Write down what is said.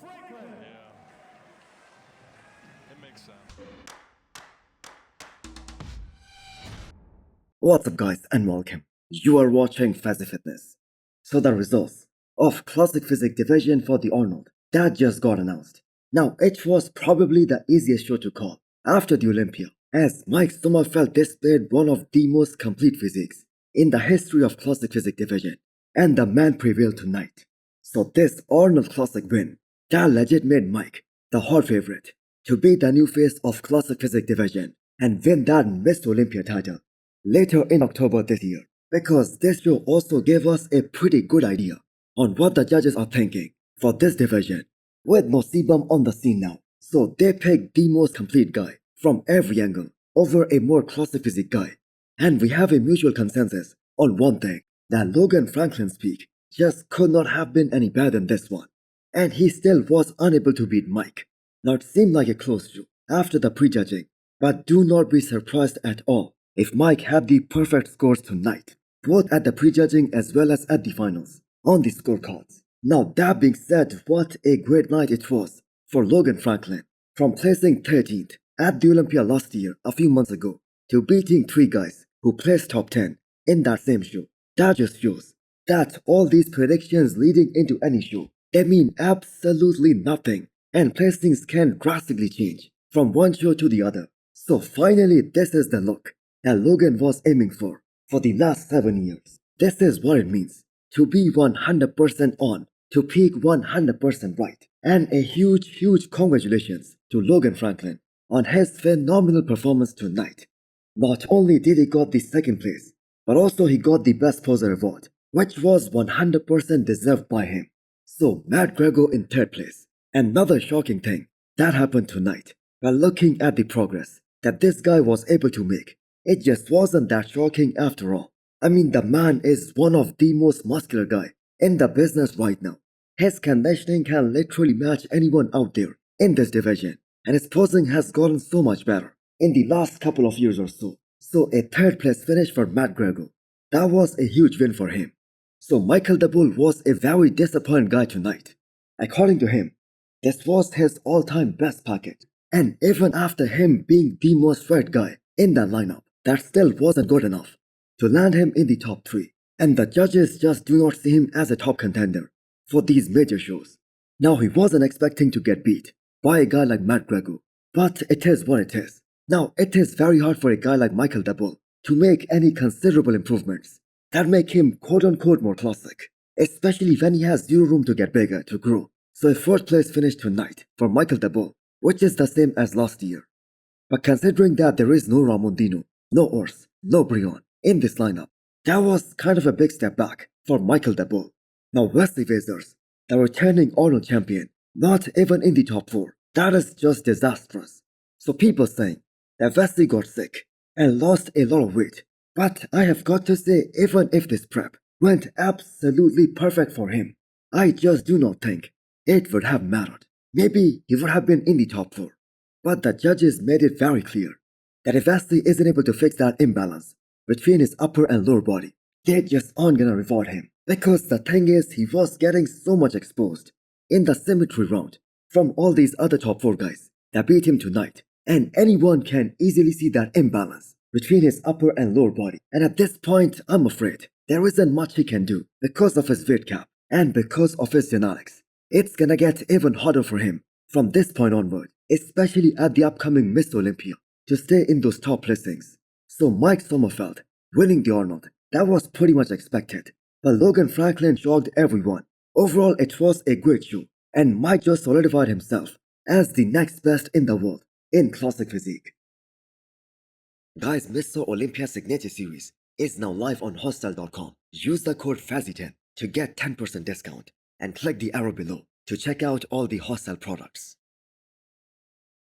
Yeah, it makes sense. What's up guys and welcome. You are watching Fazi Fitness. So the results of Classic Physique Division for the Arnold that just got announced. Now it was probably the easiest show to call after the Olympia, as Mike Sommerfeld displayed one of the most complete physiques in the history of Classic Physique Division, and the man prevailed tonight. So this Arnold Classic win, that legit made Mike the hot favorite to be the new face of Classic Physique Division and win that Mr. Olympia title later in October this year, because this show also gave us a pretty good idea on what the judges are thinking for this division, with Nosibam on the scene now. So they picked the most complete guy from every angle over a more classic physique guy. And we have a mutual consensus on one thing, that Logan Franklin's peak just could not have been any better than this one. And he still was unable to beat Mike. Now it seemed like a close show after the prejudging, but do not be surprised at all if Mike had the perfect scores tonight, both at the prejudging as well as at the finals, on the scorecards. Now that being said, what a great night it was for Logan Franklin, from placing 13th at the Olympia last year a few months ago to beating three guys who placed top 10 in that same show. That just shows that all these predictions leading into any show, they mean absolutely nothing, and placings can drastically change from one show to the other. So finally, this is the look that Logan was aiming for the last 7 years. This is what it means to be 100% on, to peak 100% right. And a huge congratulations to Logan Franklin on his phenomenal performance tonight. Not only did he got the second place, but also he got the Best Poser award, which was 100% deserved by him. So Matt Grego in third place. Another shocking thing that happened tonight, while looking at the progress that this guy was able to make, it just wasn't that shocking after all. I mean, the man is one of the most muscular guy in the business right now. His conditioning can literally match anyone out there in this division, and his posing has gotten so much better in the last couple of years or so. So a third place finish for Matt Grego, that was a huge win for him. So Michael the Bull was a very disappointed guy tonight. According to him, this was his all-time best package, and even after him being the most fit guy in that lineup, that still wasn't good enough to land him in the top 3. And the judges just do not see him as a top contender for these major shows. Now he wasn't expecting to get beat by a guy like Matt Grego, but it is what it is. Now it is very hard for a guy like Michael the Bull to make any considerable improvements that make him quote-unquote more classic, especially when he has zero room to get bigger, to grow. So a 4th place finish tonight for Michael the Bull, which is the same as last year. But considering that there is no Ramondino, no Ors, no Brion in this lineup, that was kind of a big step back for Michael the Bull. Now Wesley Vazers, the returning Arnold champion, not even in the top 4. That is just disastrous. So people saying that Wesley got sick and lost a lot of weight. But I have got to say, even if this prep went absolutely perfect for him, I just do not think it would have mattered. Maybe he would have been in the top 4. But the judges made it very clear that if Wesley isn't able to fix that imbalance between his upper and lower body, they just aren't gonna reward him. Because the thing is, he was getting so much exposed in the symmetry round from all these other top 4 guys that beat him tonight. And anyone can easily see that imbalance between his upper and lower body. And at this point, I'm afraid there isn't much he can do because of his weight cap and because of his genetics. It's gonna get even harder for him from this point onward, especially at the upcoming Miss Olympia, to stay in those top placings. So Mike Sommerfeld winning the Arnold, that was pretty much expected. But Logan Franklin shocked everyone. Overall, it was a great show, and Mike just solidified himself as the next best in the world in classic physique. Guys, Mr. Olympia Signature Series is now live on hostel.com. Use the code FAZI10 to get 10% discount and click the arrow below to check out all the hostel products.